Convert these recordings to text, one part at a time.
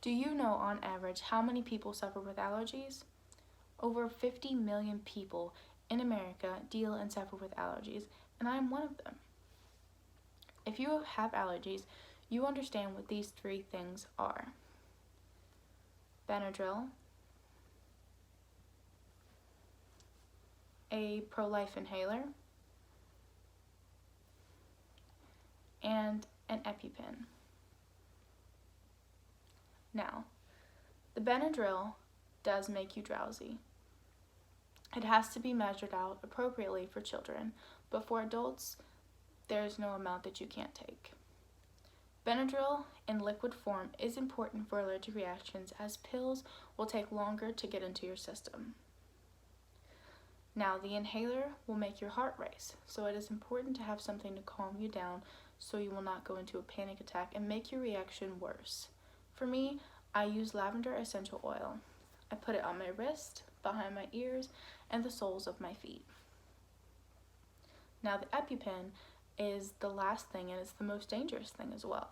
Do you know on average how many people suffer with allergies? Over 50 million people in America deal and suffer with allergies, and I am one of them. If you have allergies, you understand what these three things are: Benadryl, a pro-life inhaler, and an EpiPen. Now, the Benadryl does make you drowsy. It has to be measured out appropriately for children, but for adults, there's no amount that you can't take. Benadryl in liquid form is important for allergic reactions, as pills will take longer to get into your system. Now, the inhaler will make your heart race, so it is important to have something to calm you down so you will not go into a panic attack and make your reaction worse. For me, I use lavender essential oil. I put it on my wrist, behind my ears, and the soles of my feet. Now, the EpiPen is the last thing, and it's the most dangerous thing as well.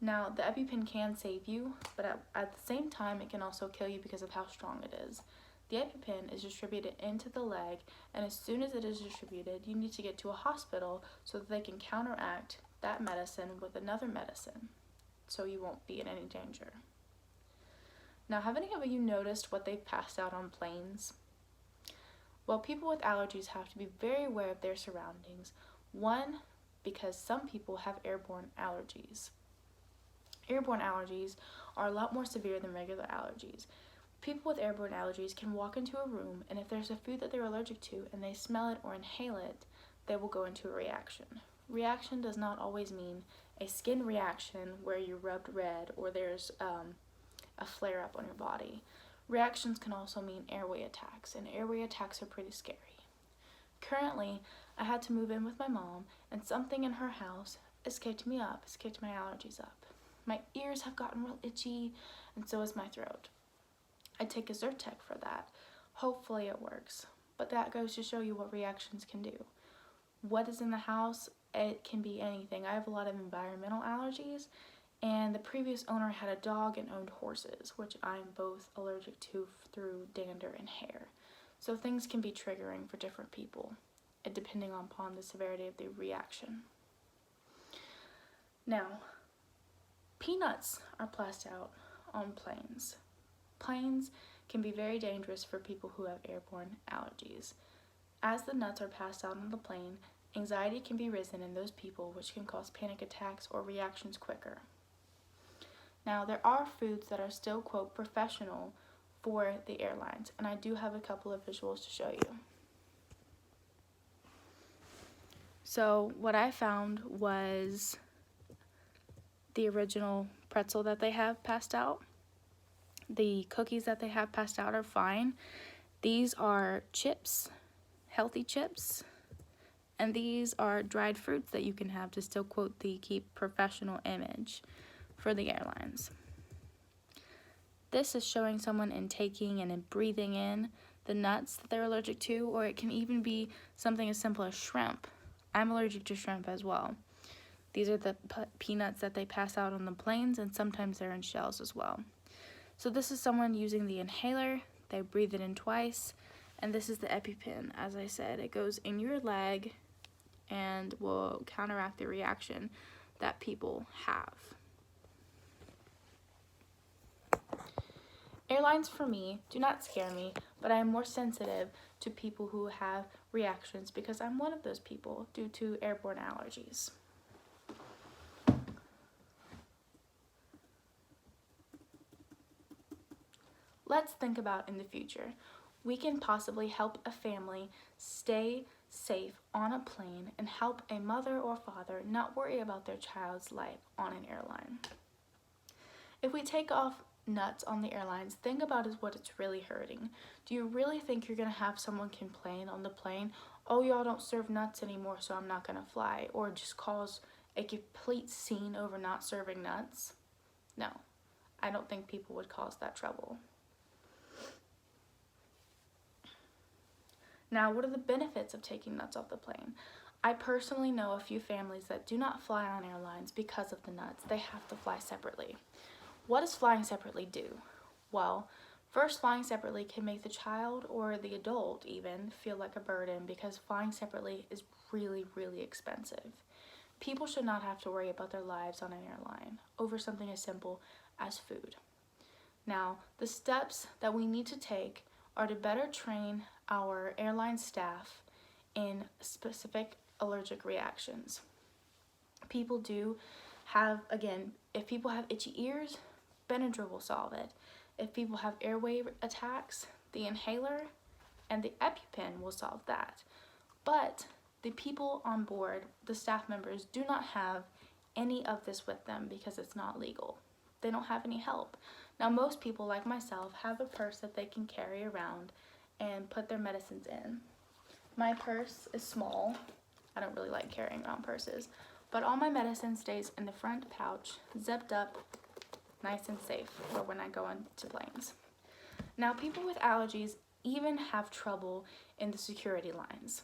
Now, the EpiPen can save you, but at the same time, it can also kill you because of how strong it is. The EpiPen is distributed into the leg, and as soon as it is distributed, you need to get to a hospital so that they can counteract that medicine with another medicine, so you won't be in any danger. Now, have any of you noticed what they've passed out on planes? Well, people with allergies have to be very aware of their surroundings. One, because some people have airborne allergies. Airborne allergies are a lot more severe than regular allergies. People with airborne allergies can walk into a room, and if there's a food that they're allergic to and they smell it or inhale it, they will go into a reaction. Reaction does not always mean a skin reaction where you're rubbed red or there's a flare-up on your body. Reactions can also mean airway attacks, and airway attacks are pretty scary. Currently, I had to move in with my mom, and something in her house has kicked me up, has kicked my allergies up. My ears have gotten real itchy, and so has my throat. I take a Zyrtec for that. Hopefully it works, but that goes to show you what reactions can do. What is in the house? It can be anything. I have a lot of environmental allergies, and the previous owner had a dog and owned horses, which I'm both allergic to through dander and hair. So things can be triggering for different people, depending upon the severity of the reaction. Now, peanuts are passed out on planes. Planes can be very dangerous for people who have airborne allergies. As the nuts are passed out on the plane, anxiety can be risen in those people, which can cause panic attacks or reactions quicker. Now, there are foods that are still, quote, professional for the airlines, and I do have a couple of visuals to show you. So what I found was the original pretzel that they have passed out. The cookies that they have passed out are fine. These are chips, healthy chips, and these are dried fruits that you can have to still, quote, the keep professional image for the airlines. This is showing someone intaking and in breathing in the nuts that they're allergic to, or it can even be something as simple as shrimp. I'm allergic to shrimp as well. These are the peanuts that they pass out on the planes, and sometimes they're in shells as well. So this is someone using the inhaler. They breathe it in twice, and this is the EpiPen. As I said, it goes in your leg and will counteract the reaction that people have. Airlines for me do not scare me, but I am more sensitive to people who have reactions because I'm one of those people due to airborne allergies. Let's think about in the future. We can possibly help a family stay safe on a plane and help a mother or father not worry about their child's life on an airline. If we take off nuts on the airlines, think about is what it's really hurting. Do you really think you're gonna have someone complain on the plane, oh, y'all don't serve nuts anymore, so I'm not gonna fly, or just cause a complete scene over not serving nuts? No, I don't think people would cause that trouble. Now, what are the benefits of taking nuts off the plane? I personally know a few families that do not fly on airlines because of the nuts. They have to fly separately. What does flying separately do? Well, first, flying separately can make the child or the adult even feel like a burden because flying separately is really, really expensive. People should not have to worry about their lives on an airline over something as simple as food. Now, the steps that we need to take are to better train our airline staff in specific allergic reactions. People do have, again, if people have itchy ears, Benadryl will solve it. If people have airway attacks, the inhaler and the EpiPen will solve that. But the people on board, the staff members, do not have any of this with them because it's not legal. They don't have any help. Now, most people, like myself, have a purse that they can carry around and put their medicines in. My purse is small. I don't really like carrying around purses, but all my medicine stays in the front pouch, zipped up, nice and safe for when I go into planes. Now, people with allergies even have trouble in the security lines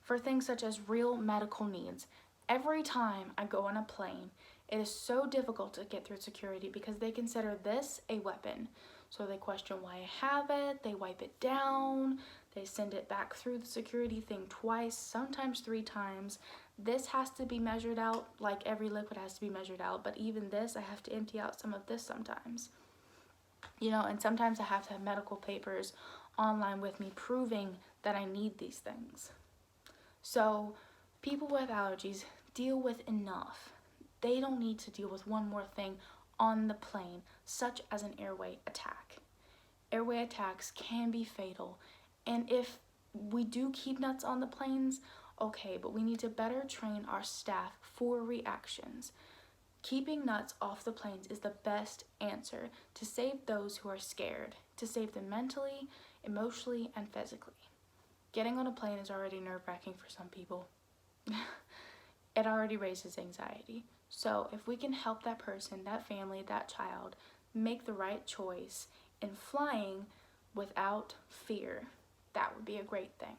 for things such as real medical needs. Every time I go on a plane, it is so difficult to get through security because they consider this a weapon. So they question why I have it, they wipe it down, they send it back through the security thing twice, sometimes 3 times. This has to be measured out, like every liquid has to be measured out, but even this, I have to empty out some of this sometimes. And sometimes I have to have medical papers online with me proving that I need these things. So people with allergies deal with enough. They don't need to deal with one more thing on the plane, such as an airway attack. Airway attacks can be fatal, and if we do keep nuts on the planes, okay, but we need to better train our staff for reactions. Keeping nuts off the planes is the best answer to save those who are scared, to save them mentally, emotionally, and physically. Getting on a plane is already nerve-wracking for some people. It already raises anxiety. So if we can help that person, that family, that child make the right choice in flying without fear, that would be a great thing.